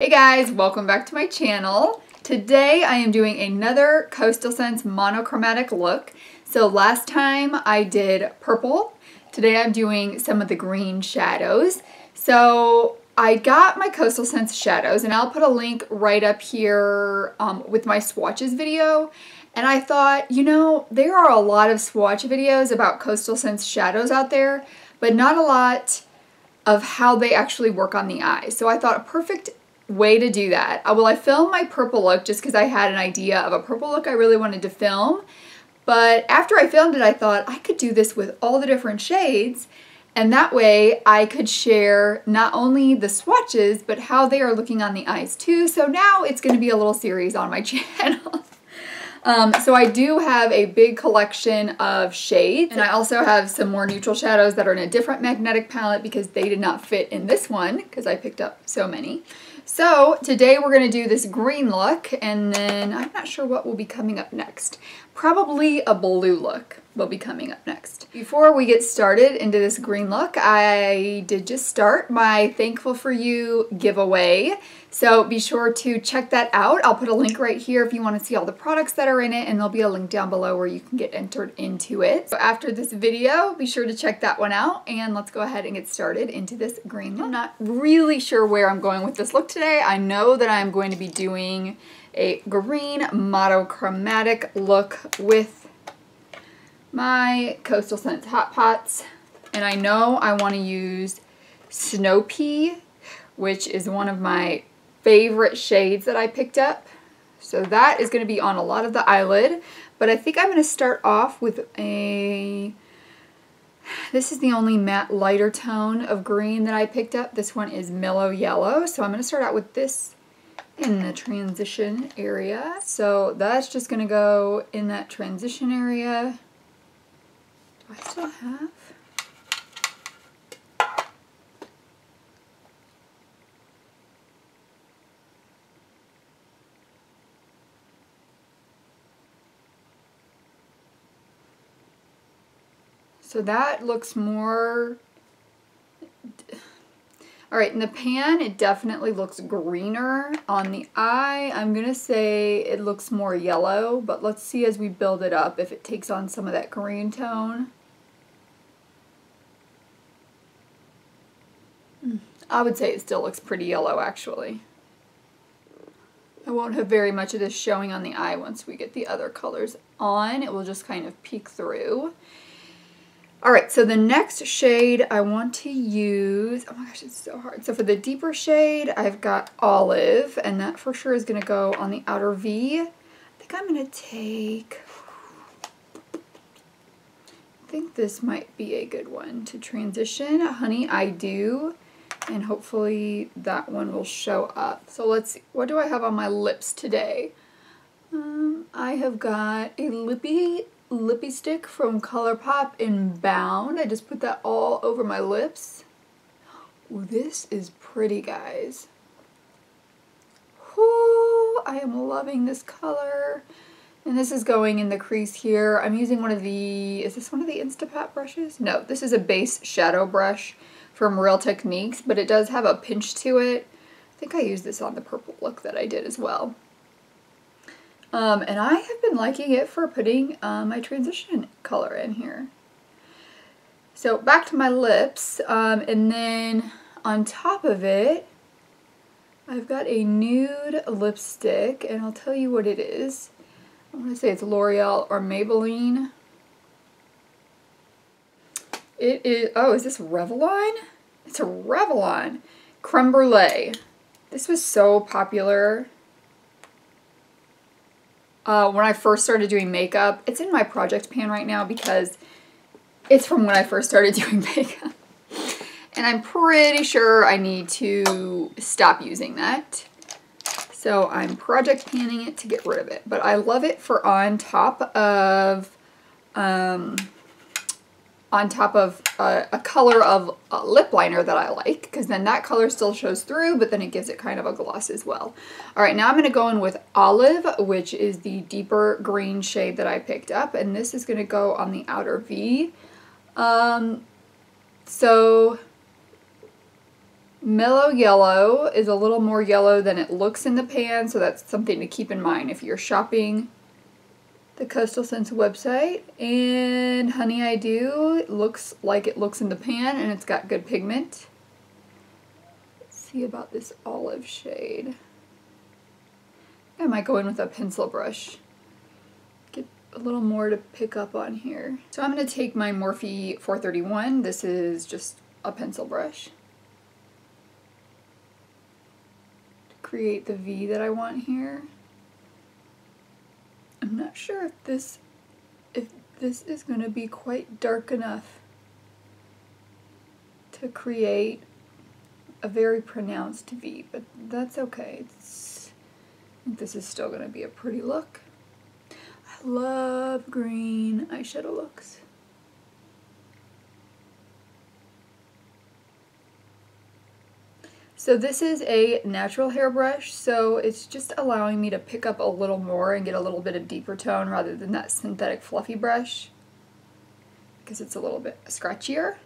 Hey guys, welcome back to my channel. Today I am doing another Coastal Scents monochromatic look. So last time I did purple. Today I'm doing some of the green shadows. So I got my Coastal Scents shadows and I'll put a link right up here with my swatches video. And I thought, you know, there are a lot of swatch videos about Coastal Scents shadows out there, but not a lot of how they actually work on the eye. So I thought a perfect way to do that. Well, I filmed my purple look just because I had an idea of a purple look I really wanted to film. But after I filmed it, I thought I could do this with all the different shades. And that way I could share not only the swatches, but how they are looking on the eyes too. So now it's going to be a little series on my channel. So I do have a big collection of shades, and I also have some more neutral shadows that are in a different magnetic palette because they did not fit in this one because I picked up so many. So today we're going to do this green look, and then I'm not sure what will be coming up next. Probably a blue look will be coming up next. Before we get started into this green look, I did just start my Thankful For You giveaway. So be sure to check that out. I'll put a link right here if you want to see all the products that are in it, and there'll be a link down below where you can get entered into it. So after this video, be sure to check that one out, and let's go ahead and get started into this green look. I'm not really sure where I'm going with this look today. I know that I'm going to be doing a green monochromatic look with my Coastal Scents Hot Pots, and I know I want to use Snow Pea, which is one of my favorite shades that I picked up. So that is going to be on a lot of the eyelid, but I think I'm going to start off with this is the only matte lighter tone of green that I picked up. This one is Mellow Yellow, so I'm going to start out with this in the transition area. So that's just going to go in that transition area. Do I still have? So that looks more, all right, in the pan it definitely looks greener. On the eye, I'm gonna say it looks more yellow, but let's see as we build it up if it takes on some of that green tone. I would say it still looks pretty yellow actually. I won't have very much of this showing on the eye once we get the other colors on. It will just kind of peek through. Alright, so the next shade I want to use, oh my gosh, it's so hard. So for the deeper shade, I've got Olive, and that for sure is going to go on the outer V. I think I'm going to take, I think this might be a good one to transition. Honey, I Do, and hopefully that one will show up. So let's see, what do I have on my lips today? I have got a lippy stick from ColourPop in Bound. I just put that all over my lips. Ooh, this is pretty, guys. Whoo, I am loving this color. And this is going in the crease here. I'm using one of the, is this one of the Instapot brushes? No, this is a base shadow brush from Real Techniques, but it does have a pinch to it. I think I used this on the purple look that I did as well. And I have been liking it for putting my transition color in here. So back to my lips, and then on top of it, I've got a nude lipstick, and I'll tell you what it is. I want to say it's L'Oreal or Maybelline. It is, oh, is this Revlon? It's a Revlon Creme Brulee. This was so popular when I first started doing makeup. It's in my project pan right now because it's from when I first started doing makeup. And I'm pretty sure I need to stop using that. So I'm project panning it to get rid of it. But I love it for on top of a color of a lip liner that I like, because then that color still shows through, but then it gives it kind of a gloss as well. All right, now I'm going to go in with Olive, which is the deeper green shade that I picked up, and this is going to go on the outer V. So Mellow yellow is a little more yellow than it looks in the pan, so that's something to keep in mind if you're shopping the Coastal Scents website. And Honey I Do, it looks like it looks in the pan, and it's got good pigment. Let's see about this olive shade. I might go in with a pencil brush. Get a little more to pick up on here. So I'm going to take my Morphe 431. This is just a pencil brush. To create the V that I want here. I'm not sure if this is going to be quite dark enough to create a very pronounced V, but that's okay. I think this is still going to be a pretty look. I love green eyeshadow looks. So this is a natural hairbrush, so it's just allowing me to pick up a little more and get a little bit of deeper tone rather than that synthetic fluffy brush, because it's a little bit scratchier.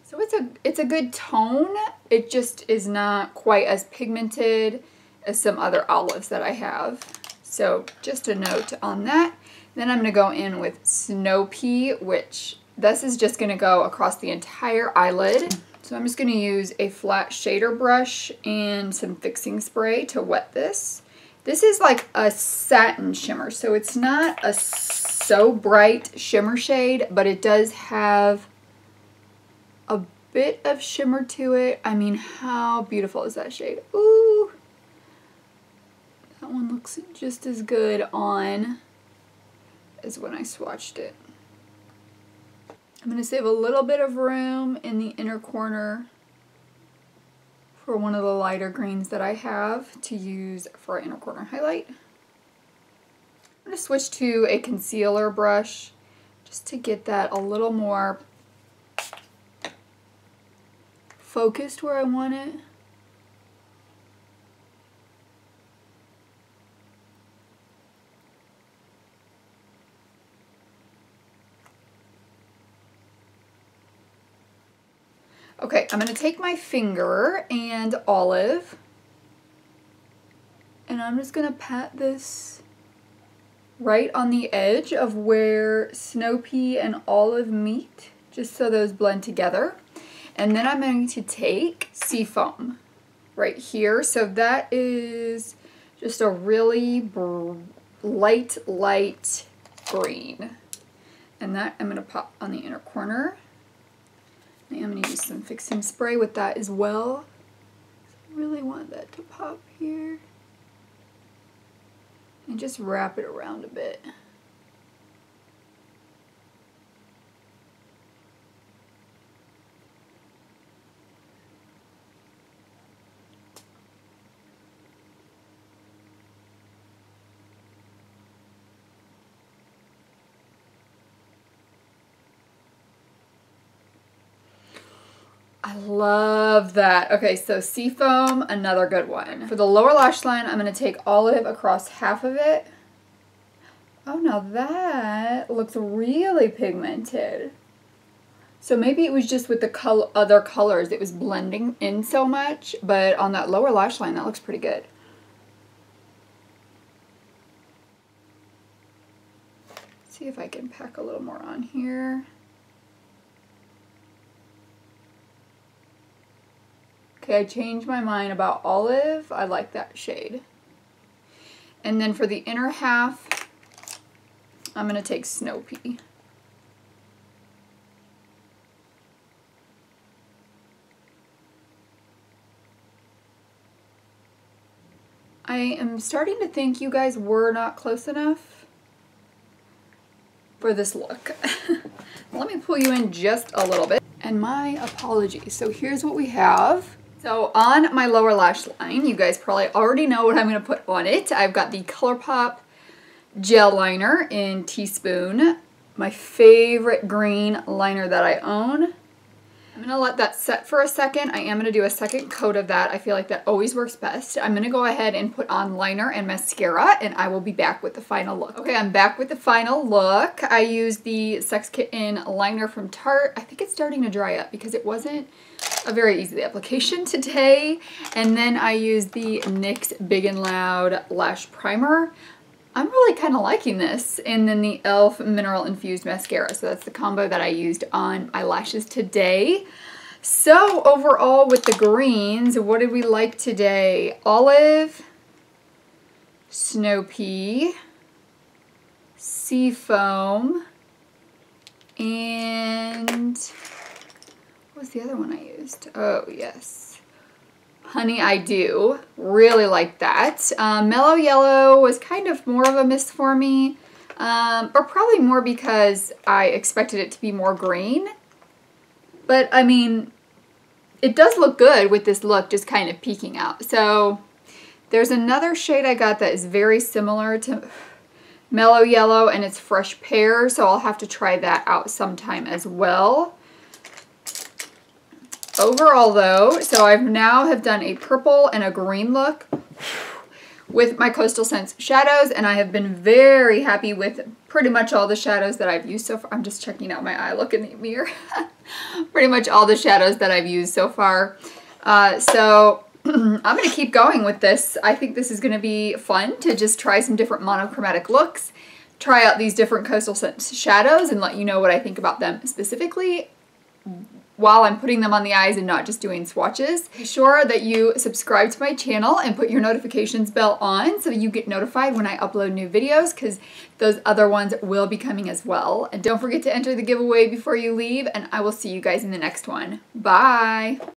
So it's a good tone. It just is not quite as pigmented as some other olives that I have. So just a note on that. Then I'm going to go in with Snow Pea, which this is just going to go across the entire eyelid. So I'm just going to use a flat shader brush and some fixing spray to wet this. This is like a satin shimmer, so it's not a so bright shimmer shade, but it does have a bit of shimmer to it. I mean, how beautiful is that shade? Ooh! That one looks just as good on as when I swatched it. I'm going to save a little bit of room in the inner corner for one of the lighter greens that I have to use for an inner corner highlight. I'm going to switch to a concealer brush just to get that a little more focused where I want it. Okay, I'm going to take my finger and olive, and I'm just going to pat this right on the edge of where Snow Pea and olive meet, just so those blend together. And then I'm going to take Seafoam right here. So that is just a really light green. And that I'm going to pop on the inner corner. And I'm going to use some fixing spray with that as well. So I really want that to pop here. And just wrap it around a bit. I love that. Okay, so Seafoam, another good one. For the lower lash line, I'm going to take olive across half of it. Oh, now that looks really pigmented. So maybe it was just with the other colors, it was blending in so much, but on that lower lash line, that looks pretty good. Let's see if I can pack a little more on here. Okay, I changed my mind about olive. I like that shade. And then for the inner half, I'm going to take Snow Pea. I am starting to think you guys were not close enough for this look. Let me pull you in just a little bit. And my apologies. So here's what we have. So on my lower lash line, you guys probably already know what I'm going to put on it. I've got the ColourPop gel liner in Teaspoon, my favorite green liner that I own. I'm gonna let that set for a second. I am gonna do a second coat of that. I feel like that always works best. I'm gonna go ahead and put on liner and mascara, and I will be back with the final look. Okay, I'm back with the final look. I used the Sex Kitten liner from Tarte. I think it's starting to dry up because it wasn't a very easy application today. And then I used the NYX Big and Loud Lash Primer. I'm really kind of liking this. And then the e.l.f. Mineral Infused Mascara. So that's the combo that I used on my lashes today. So overall with the greens, what did we like today? Olive, Snow Pea, Seafoam, and what was the other one I used? Oh, yes. Honey I Do. Really like that. Mellow Yellow was kind of more of a miss for me, or probably more because I expected it to be more green. But I mean, it does look good with this look just kind of peeking out. So there's another shade I got that is very similar to Mellow Yellow, and it's Fresh Pear, so I'll have to try that out sometime as well. Overall though, so I've now have done a purple and a green look with my Coastal Scents shadows, and I have been very happy with pretty much all the shadows that I've used so far. I'm just checking out my eye, look in the mirror. Pretty much all the shadows that I've used so far. So I'm going to keep going with this. I think this is going to be fun to just try some different monochromatic looks, try out these different Coastal Scents shadows, and let you know what I think about them specifically while I'm putting them on the eyes and not just doing swatches. Be sure that you subscribe to my channel and put your notifications bell on so you get notified when I upload new videos, because those other ones will be coming as well. And don't forget to enter the giveaway before you leave, and I will see you guys in the next one. Bye!